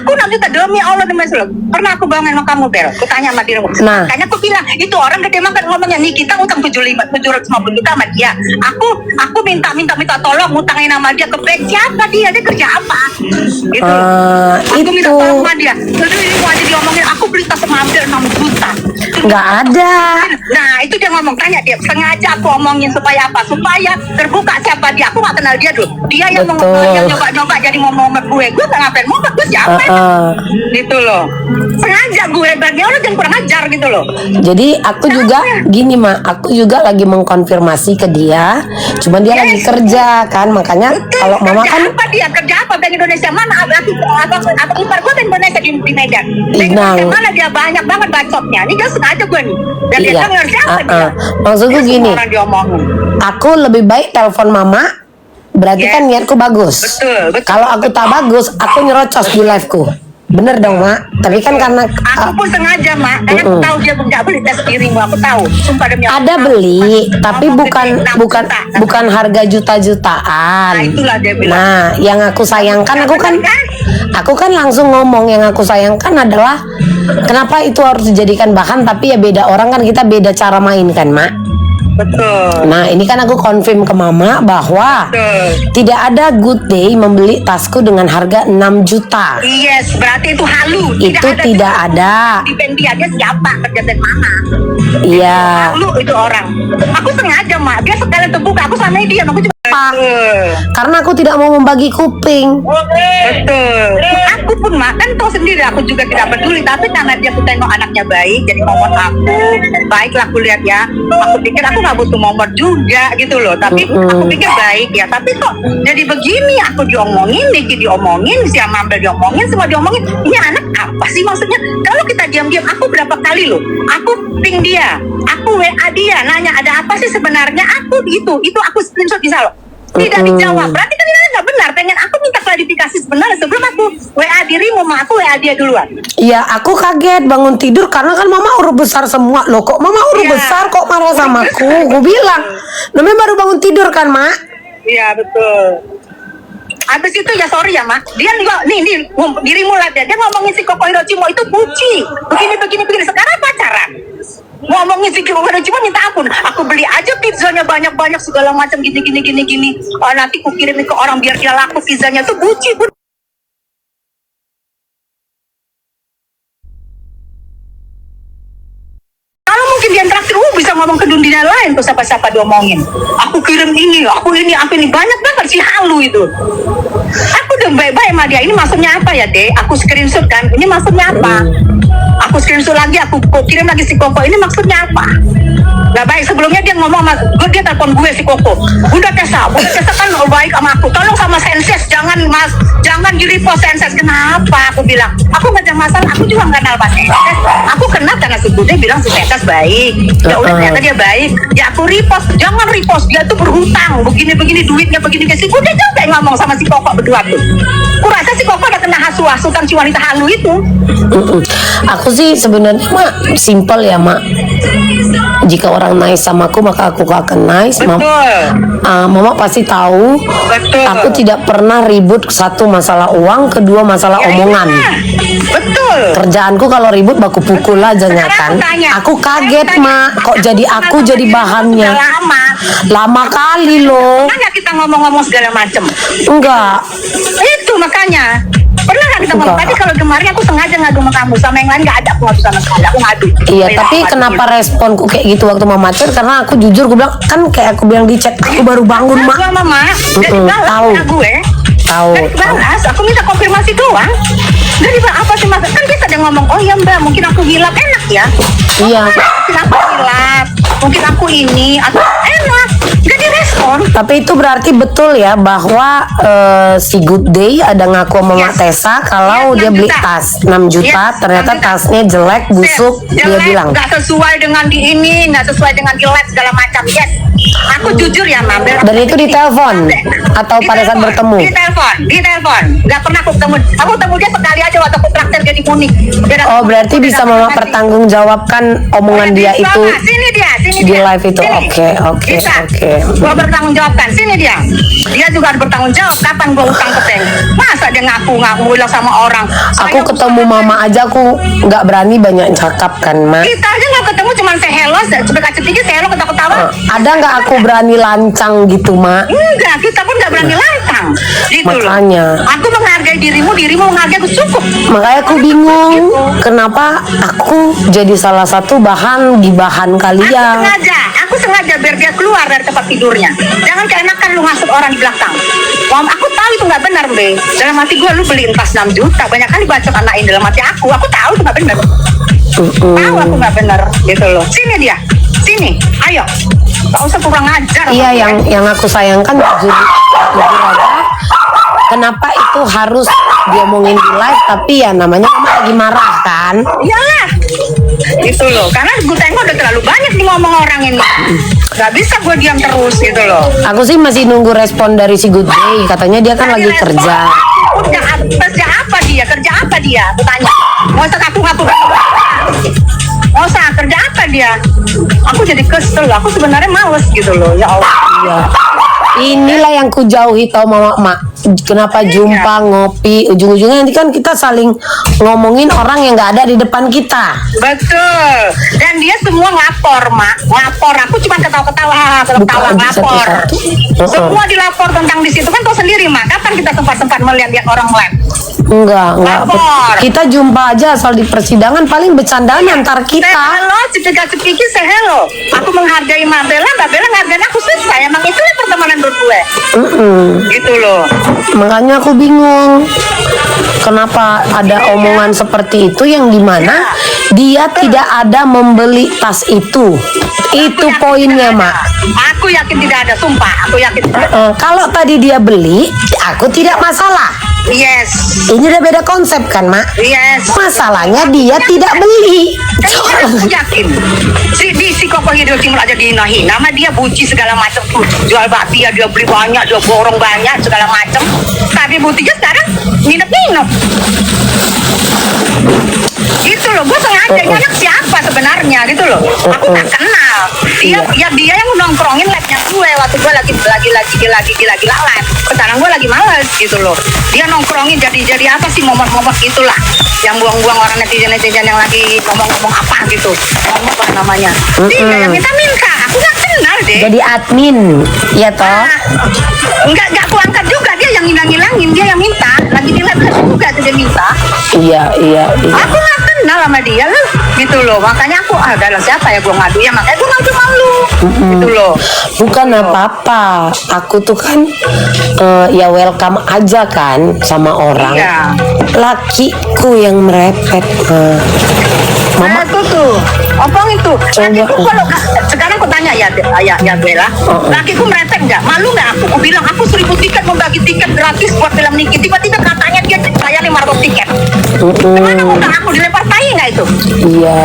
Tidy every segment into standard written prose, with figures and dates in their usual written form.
aku nanti demi Allah demi Rasul. Pernah aku bangun sama kamu, Bel. Aku tanya sama dirimu. Nah. Makanya aku bilang, itu orang gede banget ngomongnya nih, kita utang 750 juta sama dia. Aku minta tolong ngutangin sama dia ke bank. Siapa dia? Dia kerja apa? Gitu. Aku minta tolong sama dia. Terus ini mau aja diomongin, aku beli tas sama hampir 6 juta. Nggak ada. Nah, itu dia ngomong, tanya dia. Sengaja aku omongin supaya apa? Supaya terbuka siapa dia. Aku gak kenal dia dulu. Dia yang yang nyoba-nyoba jadi ngomong gue gak ngapain mau gue siapa? Gitu loh. Sengaja gue bagi orang yang kurang ajar gitu loh. Jadi aku juga gini Mak, aku juga lagi mengkonfirmasi ke dia. Cuma dia lagi kerja kan, makanya kalau Mama kerja kan apa dia? Kerja apa? Bank Indonesia mana? Abang ipar gue Bank Indonesia di Medan. Bank Inang. Indonesia mana dia banyak banget bacotnya. Ini dia sengaja gue nih. Dan dia denger siapa dia. Maksudku Dia gini, semua orang diomongin. aku lebih baik telepon Mama. Berarti kan niatku bagus. Betul. Kalau aku tak bagus, aku nyerocos di liveku. Bener dong Mak. Tapi kan karena aku pun sengaja Mak, karena aku tahu dia nggak beli tes dirimu, aku tahu. Sumpah demi Allah. ada beli, tapi Ngomong bukan gede, 6 bukan juta. bukan harga juta-jutaan. Nah, itulah dia bilang. Nah, yang aku sayangkan aku kan langsung ngomong, yang aku sayangkan adalah kenapa itu harus dijadikan bahan, tapi ya beda orang kan, kita beda cara main kan Mak. Betul. Nah ini kan aku confirm ke Mama bahwa tidak ada Good Day membeli tasku dengan harga 6 juta. Yes, berarti itu halu. Itu tidak ada. Di band dia siapa? Kerja dari mana? Iya. Halu itu orang. Aku sengaja Mak, dia sekalian terbuka. Aku sama dia, aku juga. Karena aku tidak mau membagi kuping. Betul. Aku pun Mak, kan tahu sendiri aku juga tidak peduli, tapi karena dia aku tengok anaknya baik, jadi ngomong aku baiklah aku lihat ya. Aku pikir aku nggak butuh nomor juga gitu loh, tapi aku pikir baik ya. Tapi kok jadi begini, aku diomongin, Niki diomongin, si Amanda diomongin, semua diomongin. Ini anak apa sih maksudnya? Kalau kita diam-diam, aku berapa kali loh, aku ping dia, aku WA dia, nanya ada apa sih sebenarnya, aku itu aku screenshot bisa loh. Tidak dijawab, berarti kan ini nggak benar. Pengen aku minta klarifikasi sebenarnya sebelum aku WA dirimu, aku WA dia duluan. Iya, aku kaget bangun tidur karena kan Mama huruf besar semua. Loh kok Mama huruf besar kok marah sama aku? Gue bilang, namanya baru bangun tidur kan Mak? Iya betul. Habis itu ya sorry ya Mak, dia nih dirimu lah dia ngomongin si Koko Hiroshima itu buci, begini. Sekarang pacaran. Ngomongin si Koko Hiroshima minta ampun. Aku beli aja pizzanya banyak segala macam gini. Nanti ku kirimin ke orang biar dia laku pizzanya tuh buci. Kalau mungkin dia traktir, bisa ngomong ke dunia lain tuh siapa-siapa diomongin. Aku kirim ini banyak banget si halu itu. Aku udah baik-baik sama dia. Ini maksudnya apa ya Dek? Aku screenshot kan. Ini maksudnya apa? Aku screenshot lagi, aku kirim lagi si Koko. Ini maksudnya apa? Gak baik, sebelumnya dia ngomong sama gue, dia telepon gue si Koko. Bunda Tessa kan baik sama aku. Tolong sama Senses, jangan di repost Senses. Kenapa? Aku bilang, aku gak ada masalah. Aku juga gak kenal Pak Senses. Aku kenal karena si Bunda bilang si Senses baik. Ya udah ternyata dia baik. Ya aku repost, jangan repost. Dia tuh berhutang, begini duitnya begini. Si Bunda juga yang ngomong sama si Koko berdua tuh. Aku rasa si Koko udah kena hasutan si wanita halu itu. Aku sih sebenarnya Mak simple ya Mak. Jika orang nice sama aku maka aku akan nice. Mama pasti tahu. Betul. Aku tidak pernah ribut, satu masalah uang, kedua masalah omongan. Betul. Kerjaanku kalau ribut baku pukul aja kan. Aku kaget Mak, kok jadi aku jadi bahannya. Lama kali loh. Makanya kita ngomong-ngomong segala macem. Enggak. Itu makanya. Pernah gak kita ngomong? Tadi kalau kemarin aku sengaja ngadu sama kamu, sama yang lain gak ada aku ngadu sama sekali. Aku ngadu. Iya, tapi kenapa responku kayak gitu waktu Mama chat? Karena aku jujur, gue bilang kan kayak aku bilang di chat, aku baru bangun Mak. Mama, jadi balas gue. Tahu. Balas, aku minta konfirmasi doang. Dari apa sih Mas? Kan bisa dia ngomong, oh iya Mbak, mungkin aku hilap, enak ya. Iya. Mungkin aku hilap, mungkin aku ini, atau enak. Gak direspon. Tapi itu berarti betul ya bahwa si Good Day ada ngaku sama Mak Tessa kalau dia beli tas 6 juta, ternyata tasnya jelek, busuk, dia bilang. Gak sesuai dengan di ini, gak sesuai dengan di live segala macam. Yes. Aku jujur ya Mam. Dan itu di telepon atau pada saat bertemu? Di telepon. Gak pernah aku ketemu. Aku ketemu dia sekali aja waktu aku traktir dia di Munich. Oh berarti bisa Mama pertanggungjawabkan omongan dia itu sini di live itu. Oke. bertanggung jawabkan. Sini dia juga harus bertanggung jawab. Kapan gua utang ke bank? Masa dia ngaku bilang sama orang? Aku ketemu mama aja aku nggak berani banyak cakap kan, Ma. Kita aja nggak ketemu, cuman say hello, sebelah sedikit say hello, ketawa-ketawa. Ada nggak aku berani lancang gitu, Ma? Enggak, kita pun nggak berani lantang. Gitu Makanya. loh. Aku menghargai dirimu menghargai aku, cukup. Makanya aku bingung kenapa aku jadi salah satu bahan gibahan kalian. Aku sengaja biar dia keluar dari tempat tidurnya. Jangan keenakan lu ngasut orang di belakang. Aku tahu itu nggak benar, Be. Dalam hati gue, lu beliin tas 6 juta, banyak kali bacot anak ini dalam hati aku tahu itu nggak benar. Tahu aku nggak benar, gitu loh. Sini dia, sini, ayo. Gak usah kurang ajar. Iya, yang aku sayangkan jujur aja. Kenapa itu harus diomongin di live, tapi ya namanya mama lagi marah kan? Iyalah, gitu loh. Karena gue tengok udah terlalu banyak nih ngomong orang ini. Gak bisa gue diam terus gitu loh. Aku sih masih nunggu respon dari si Good Day. Katanya dia kan lagi kerja. Kerja apa dia? Kerja apa dia? Aku tanya. Mau usah ngaku-ngaku. Mau usah kerja apa dia? Aku jadi kesel. Aku sebenarnya males gitu loh. Ya Allah. Iya. Inilah yang ku jauhi tau mama, mak. Kenapa jumpa ngopi ujung-ujungnya nanti kan kita saling ngomongin orang yang nggak ada di depan kita. Betul. Dan dia semua ngapor, Mak. Ngapor. Aku cuma ketawa-ketawa ngapor. Semua dilapor tentang di situ kan tahu sendiri, Mak. Kapan kita sempat melihat orang lain? Enggak. Lapor. Kita jumpa aja asal di persidangan paling bercandaan antar kita. Halo, cepika-cepiki say hello. Aku menghargai Mbak Bella menghargai aku, selesai. Emang itulah pertemanan berdua. Gitu loh. Makanya aku bingung kenapa ada omongan seperti itu yang dimana dia tidak ada membeli tas itu. Itu poinnya, Mak. Aku yakin tidak ada, sumpah. Aku yakin tidak ada. Kalau tadi dia beli, aku tidak masalah. Yes. Ini udah beda konsep kan, Mak? Yes. Masalahnya dia tidak beli. Aku yakin si Koko Hidul Timur aja dihina-hina, nama dia buci segala macam tuh, jual babi ya, dia beli banyak, dia borong banyak segala macam, tapi buktinya sekarang nginep-nginep gitu loh. Gue sengaja ini anak siapa sebenarnya gitu loh, aku tak kenal dia yang nongkrongin labnya gue waktu gue lagi lalat. Sekarang gue lagi males gitu loh, dia nongkrongin jadi apa sih momok-momok itulah yang buang-buang orang netizen yang lagi ngomong-ngomong apa gitu, ngomong apa namanya, dia yang minta-minta, aku gak kenal deh. Jadi admin, ya toh? Enggak aku angkat juga, dia yang ngilang-ngilangin, dia yang minta, lagi di live juga dia minta. Iya. Aku gak kenal sama dia loh, gitu loh. Makanya aku dalam siapa ya gue ngadu ya, makanya gue ngadu malu, gitu loh. Bukan apa-apa, aku tuh kan ya welcome aja kan sama orang. Iya. Lakiku yang merepet. Mama tuh, opong itu. Coba. Lakiku kalau sekarang aku tanya ya Bella, lakiku merepet nggak? Malu nggak aku? Aku bilang aku 1000 tiket membagi tiket gratis buat film Niki. Tiba-tiba katanya dia bayar 500 tiket. Gimana utang aku dilempar tai nggak itu? Iya.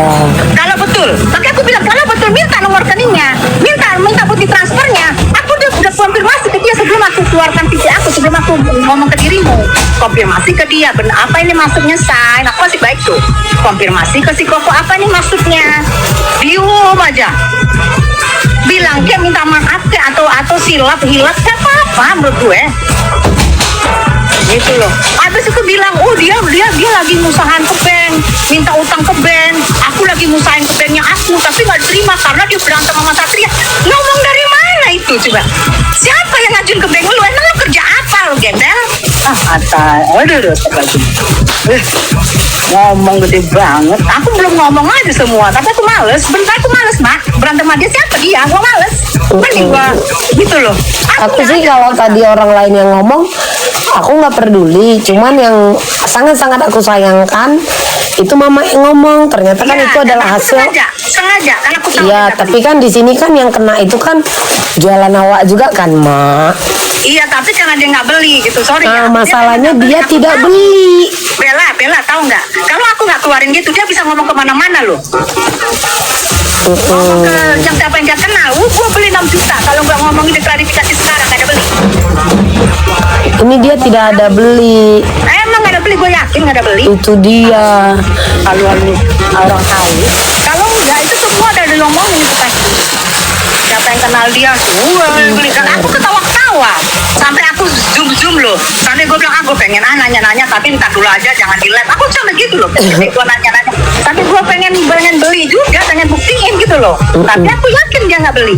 Kalau betul, makanya aku bilang kalau betul minta nomor rekeningnya, minta bukti transfernya. Aku udah konfirmasi ke dia sebelum aku keluarkan PC aku, sebelum aku ngomong ke dirimu. Konfirmasi ke dia, benar apa ini maksudnya, sign. Aku masih baik tuh. Konfirmasi ke si Koko apa nih maksudnya. Dium aja. Bilang dia minta maaf ke atau hilap apa menurut gue. Gitu loh. Habis itu bilang, dia lagi musahan ke bank, minta utang ke bank. Aku lagi musahin ke banknya aku, tapi nggak diterima karena dia berantem sama Satria. Ngomong dari mana itu coba? Siapa yang ngajuin ke bank lu? Emang lu kerja apa lu, gembel? Aduh, ngomong gede banget. Aku belum ngomong aja semua, tapi aku males. Bentar aku males, Mak. Berantem sama dia siapa dia? Gua males. Mending gua gitu loh. Aku sih kalau tadi orang lain yang ngomong, aku nggak peduli. Cuman yang sangat-sangat aku sayangkan itu mama yang ngomong. Ternyata kan itu adalah hasil. Sengaja, karena aku tahu. Iya, tapi kan di sini kan yang kena itu kan jualan awak juga kan, Mak. Iya, tapi karena dia nggak beli gitu, sorry. Masalahnya dia tidak beli. Bella tahu nggak? Kalau aku nggak keluarin gitu, dia bisa ngomong kemana-mana loh. Ngomong ke yang siapa yang dia kenal, gua beli 6 juta. Kalau nggak ngomongin di klarifikasi sekarang nggak ada beli. Ini dia tidak ada beli. Emang nggak ada beli, gue yakin nggak ada beli. Itu dia. Kalau orang tahu, kalau nggak itu semua udah ngomongin itu kan. Siapa yang kenal dia semua belikan. Aku ketawa-ketawa sampai aku zoom loh. Sampai gue bilang aku pengen nanya-nanya tapi ntar dulu aja jangan di live. Aku sama gitu loh. Gue nanya-nanya. Tapi gue pengen beli juga, pengen buktiin gitu loh. Tapi aku yakin dia nggak beli.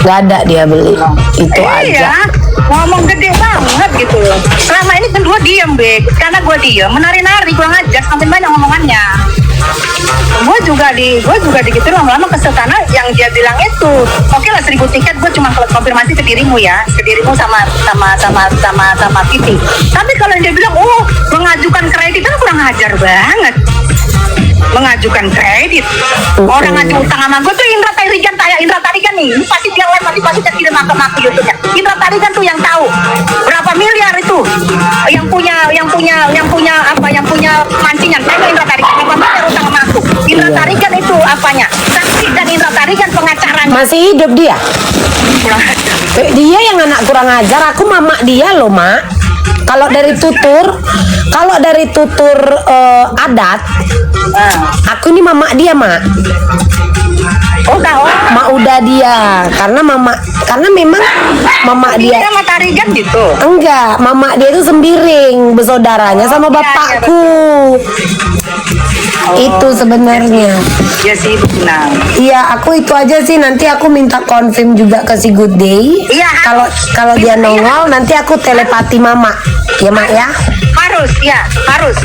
Nggak ada dia beli. Itu Iya, aja. ngomong gede banget gitu loh. Selama ini kan gue diem, Bek. Karena gue diem, menari-nari, kurang ajar, sampai banyak ngomongannya. Gue juga gitu lama-lama kesel karena yang dia bilang itu, oke lah 1.000 tiket, gue cuma konfirmasi ke dirimu ya, ke dirimu sama Titi. Tapi kalau yang dia bilang, oh mengajukan kredit kan kurang ajar banget. Mengajukan kredit orang ngaju utang sama gue tuh Indra Tarigan nih, ini pasti dia live, nanti pasti kirim ke YouTube-nya. Indra Tarigan tuh yang tahu berapa miliar itu yang punya mancingan. Saya Indra Tarigan berapa miliar utang sama aku. Indra Tarigan itu apanya, saksi, dan Indra Tarigan pengacaranya. Masih hidup dia? Kurang ajar. Dia yang anak kurang ajar. Aku mama dia loh, Mak. Kalau dari tutur adat, aku ini mama dia, Mak. Oh tahu. Mak udah dia, karena memang mama dia. Sama Tarigan gitu. Enggak, mama dia itu sembiring bersaudaranya sama bapakku. Itu sebenarnya. Ya sih benar. Iya, aku itu aja sih. Nanti aku minta confirm juga ke si Good Day. Iya. Kalau dia nongol, nanti aku telepati mama. Ya, Mak ya. Harus.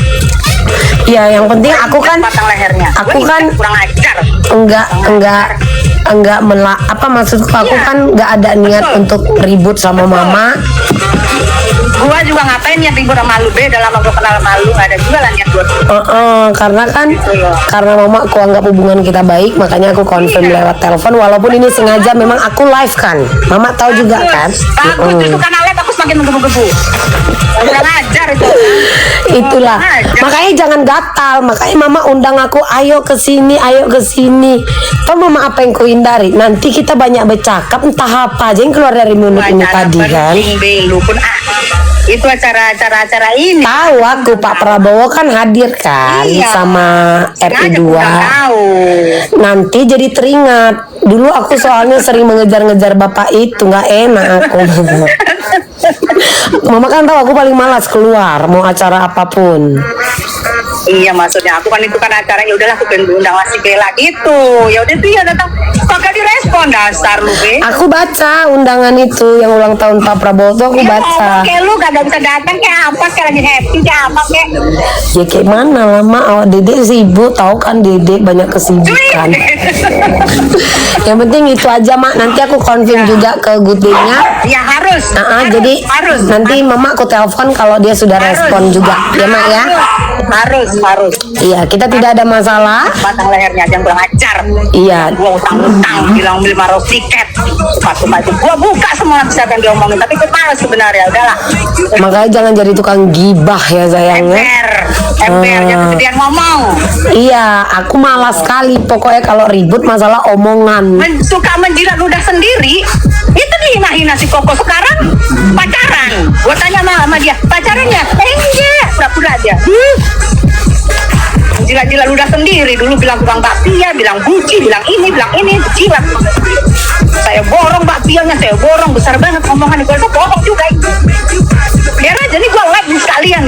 Iya, yang penting aku kan patang lehernya. Aku kan kurang ajar. Enggak apa maksudku, aku Iya. kan enggak ada niat Betul. untuk ribut sama mama. Gua juga ngapain yang ribut sama lu, beda lama gua kenal sama lu, gak ada juga lah niat gua. Karena kan Betul. karena mama aku anggap hubungan kita baik, makanya aku confirm Iya. lewat telepon, walaupun ini sengaja memang aku live kan. Mama tahu juga kan. Bagus, itu karena live aku semakin menggebu-gebu. Kurang ajar itu. Itulah. Kurang ajar. Makanya jangan gatal. Makanya mama undang aku, ayo ke sini. Tahu mama apa yang ku hindari? Nanti kita banyak bercakap, entah apa aja yang keluar dari mulut ini Acara tadi kan. penting, Bel, lu pun itu acara ini. Tahu aku Pak Prabowo kan hadir kan Iya. sama Sengaja RI2. gua tahu. Nanti jadi teringat. Dulu aku soalnya sering mengejar-ngejar bapak itu, nggak enak aku. Mama kan tahu aku paling malas keluar mau acara apapun. Iya, maksudnya aku kan itu kan acara, ya udahlah aku pengen undang si Bella gitu. Ya udah dia datang, kagak direspon, dasar lu, Be. Aku baca undangan itu yang ulang tahun Pak Prabowo tuh aku Ya, baca. kayak lu kagak bisa datang kayak apa, kayak lagi happy kayak apa kayak. Ya kayak mana lama awak Dede sibuk, tahu kan Dede banyak kesibukan. Yang penting itu aja, Mak. Nanti aku confirm juga ke Good Day-nya. Ya harus. Jadi harus. nanti Mama aku telepon kalau dia sudah respon juga, ya Mak ya. Harus. Iya, kita tidak ada masalah. Batang lehernya aja yang kurang ajar. Iya. Gua utang bilang beli 500 tiket. Sepatu itu gua buka semua siapa yang diomongin, tapi gua males sebenarnya, udahlah. Makanya jangan jadi tukang gibah ya sayangnya. Ember jangan kegedean ngomong. Iya, aku malas sekali pokoknya kalau ribut masalah omongan. Suka menjilat ludah sendiri. Itu dihina-hina si Koko sekarang pacaran. Gua tanya sama dia, pacaran ya? Enggak, pura-pura dia. Jilat-jilat ludah sendiri, dulu bilang tukang bakpia, bilang buci, bilang ini, jilat. Saya borong bakpianya, saya borong, besar banget omongan gue, itu bohong juga itu. Biar aja nih gue live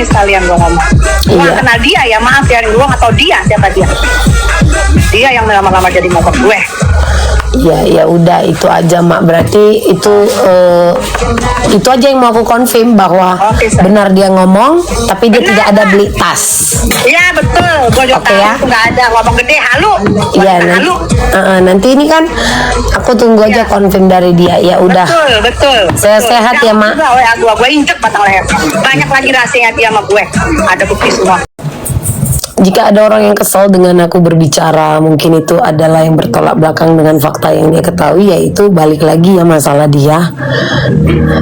sekalian gue ngomong. Gue Iya. kenal dia ya, maaf ya, gue gak tau dia siapa dia. Dia yang lama-lama jadi ngomong gue. Ya udah itu aja Mak, berarti itu aja yang mau aku confirm bahwa Oke, Sir. benar dia ngomong tapi dia Benar, tidak ada Mak. beli tas. Iya betul, gue juga Oke, tahu ya. itu gak ada ngomong gede, halu. Iya Halu. nanti ini kan aku tunggu aja Iya. confirm dari dia. Ya udah. Betul. Sehat-sehat ya, Mak. Gue injek batang leher. Banyak lagi rahasia dia sama gue. Ada bukti semua. Jika ada orang yang kesal dengan aku berbicara, mungkin itu adalah yang bertolak belakang dengan fakta yang dia ketahui, yaitu balik lagi ya masalah dia.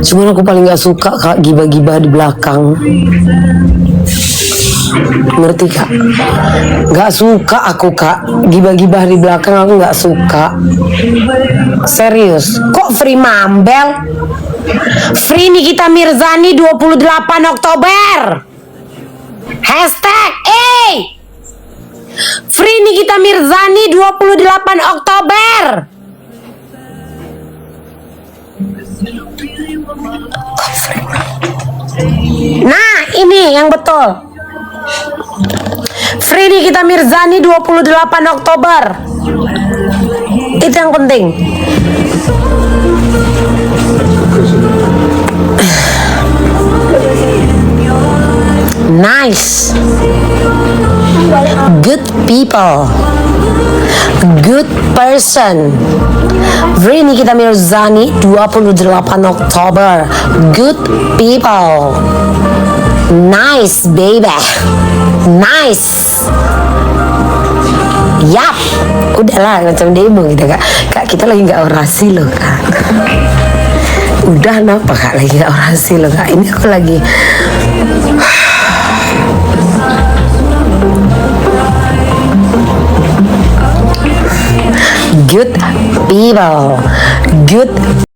Cuma aku paling gak suka Kak gibah-gibah di belakang. Ngerti Kak? Gak suka aku Kak gibah-gibah di belakang, aku gak suka. Serius. Kok free mambel? Free Nikita Mirzani 28 Oktober. Hashtag Free Nikita Mirzani 28 Oktober. ini yang betul. Free Nikita Mirzani 28 Oktober. Itu yang penting. Nice. Good people. Good person. Free Nikita Mirzani 28 Oktober. Good people. Nice baby. Nice. Yap. Udahlah macam demo gitu kak. Kak kita lagi nggak orasi loh kak. Udah kenapa kak lagi nggak orasi loh kak. Ini aku lagi good people. Good